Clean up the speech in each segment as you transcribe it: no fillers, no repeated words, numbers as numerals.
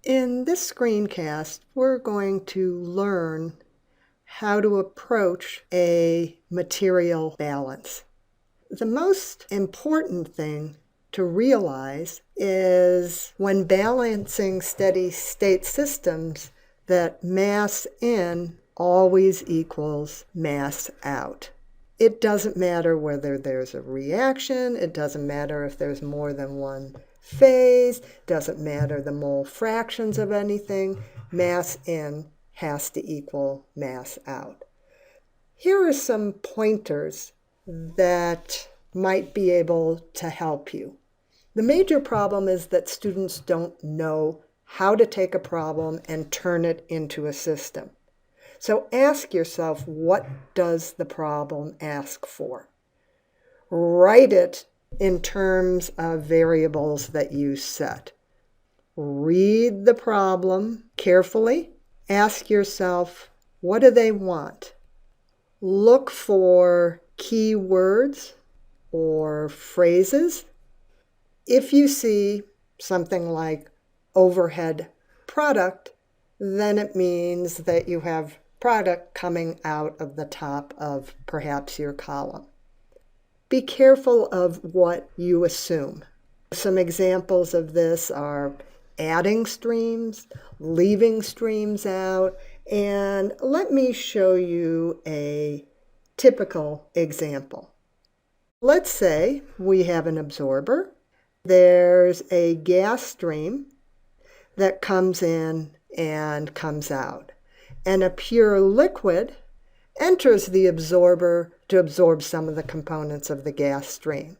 In this screencast, we're going to learn how to approach a material balance. The most important thing to realize is when balancing steady state systems that mass in always equals mass out. It doesn't matter whether there's a reaction, it doesn't matter if there's more than one phase, doesn't matter the mole fractions of anything, mass in has to equal mass out. Here are some pointers that might be able to help you. The major problem is that students don't know how to take a problem and turn it into a system. So ask yourself, what does the problem ask for? Write it in terms of variables that you set. Read the problem carefully. Ask yourself, what do they want? Look for key words or phrases. If you see something like overhead product, then it means that you have product coming out of the top of perhaps your column. Be careful of what you assume. Some examples of this are adding streams, leaving streams out, and let me show you a typical example. Let's say we have an absorber. There's a gas stream that comes in and comes out, and a pure liquid enters the absorber to absorb some of the components of the gas stream.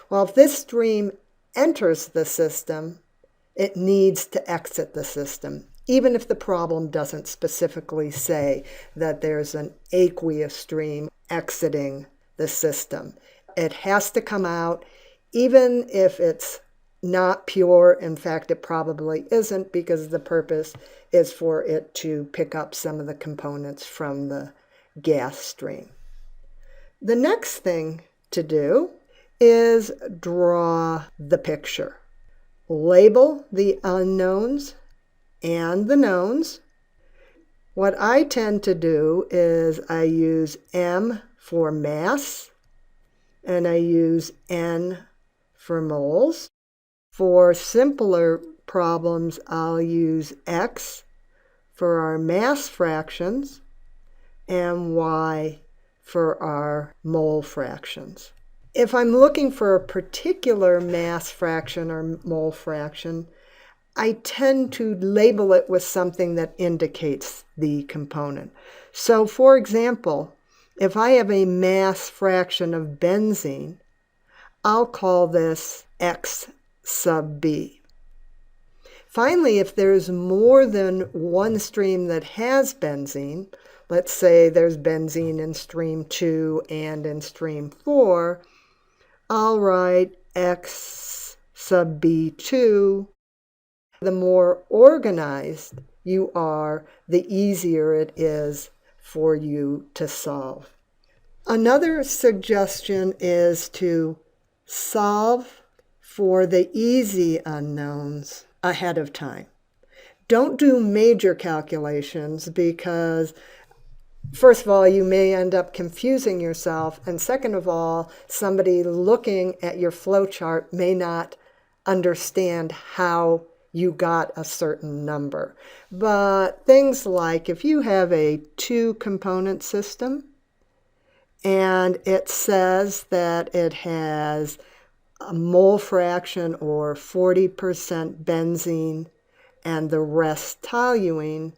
Well, if this stream enters the system, it needs to exit the system, even if the problem doesn't specifically say that there's an aqueous stream exiting the system. It has to come out, even if it's not pure. In fact, it probably isn't, because the purpose is for it to pick up some of the components from the gas stream. The next thing to do is draw the picture. Label the unknowns and the knowns. What I tend to do is I use M for mass and I use N for moles. For simpler problems, I'll use X for our mass fractions and Y for our mole fractions. If I'm looking for a particular mass fraction or mole fraction, I tend to label it with something that indicates the component. So, for example, if I have a mass fraction of benzene, I'll call this X sub B. Finally, if there's more than one stream that has benzene, let's say there's benzene in stream 2 and in stream 4, I'll write X sub B2. The more organized you are, the easier it is for you to solve. Another suggestion is to solve for the easy unknowns ahead of time. Don't do major calculations, because first of all, you may end up confusing yourself, and second of all, somebody looking at your flowchart may not understand how you got a certain number. But things like if you have a 2-component system and it says that it has a mole fraction or 40% benzene and the rest toluene,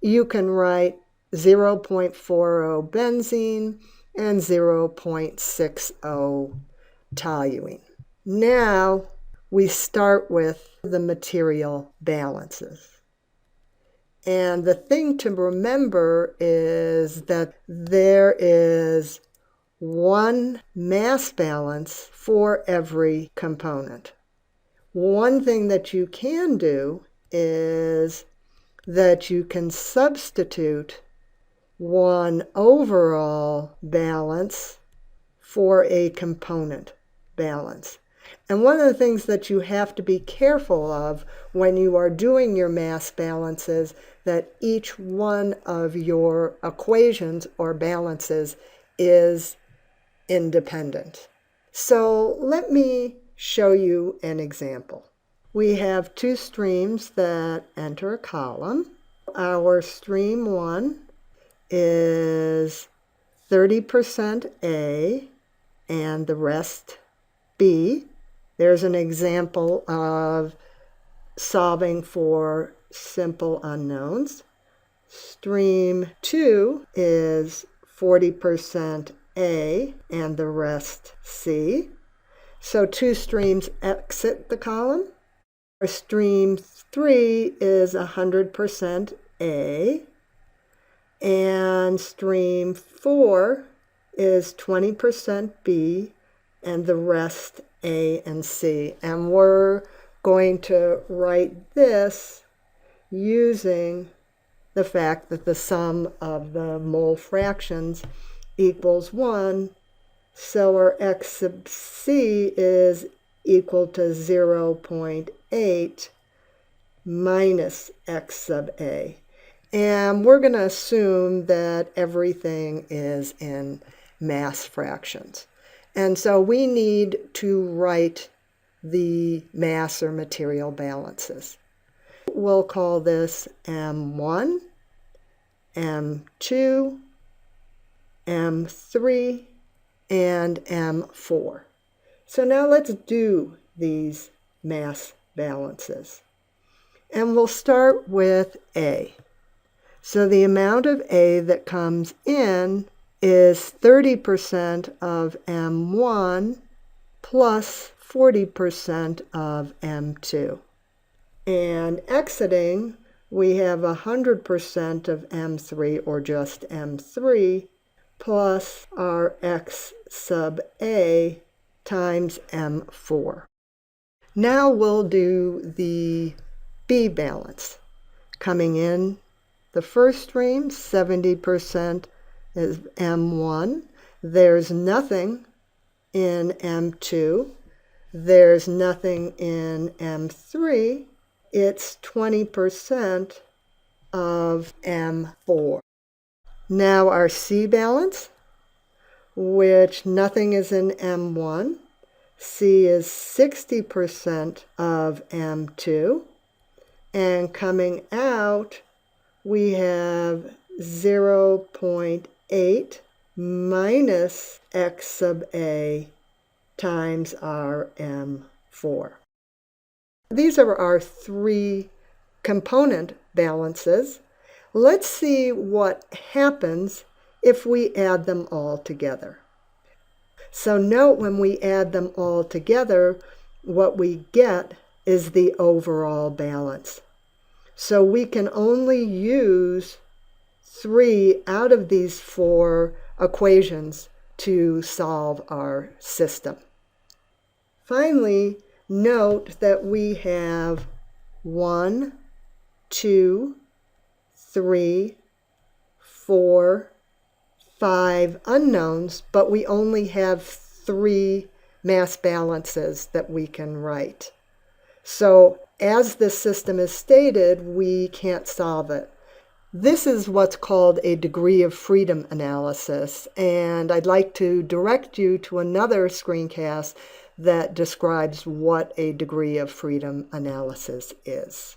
you can write 0.40 benzene and 0.60 toluene. Now we start with the material balances. And the thing to remember is that there is one mass balance for every component. One thing that you can do is that you can substitute one overall balance for a component balance. And one of the things that you have to be careful of when you are doing your mass balances, that each one of your equations or balances is independent. So let me show you an example. We have two streams that enter a column. Our stream 1 is 30% A and the rest B. There's an example of solving for simple unknowns. Stream 2 is 40% A and the rest C. So two streams exit the column. Stream 3 is 100% A, and stream 4 is 20% B, and the rest A and C. And we're going to write this using the fact that the sum of the mole fractions equals 1, so our x sub c is equal to 0.8 minus x sub a. And we're going to assume that everything is in mass fractions. And so we need to write the mass or material balances. We'll call this M1, M2, M3, and M4. So now let's do these mass balances. And we'll start with A. So the amount of A that comes in is 30% of M1 plus 40% of M2. And exiting, we have 100% of M3, or just M3, plus our x sub a times M4. Now we'll do the B balance. Coming in the first stream, 70% is M1. There's nothing in M2. There's nothing in M3. It's 20% of M4. Now our C balance, which nothing is in M1. C is 60% of M2. And coming out, we have 0.8 minus x sub a times our M4. These are our three component balances. Let's see what happens if we add them all together. So note, when we add them all together, what we get is the overall balance. So we can only use 3 out of these 4 equations to solve our system. Finally, note that we have 1, 2, 3, 4, 5 unknowns, but we only have 3 mass balances that we can write. So as this system is stated, we can't solve it. This is what's called a degree of freedom analysis, and I'd like to direct you to another screencast that describes what a degree of freedom analysis is.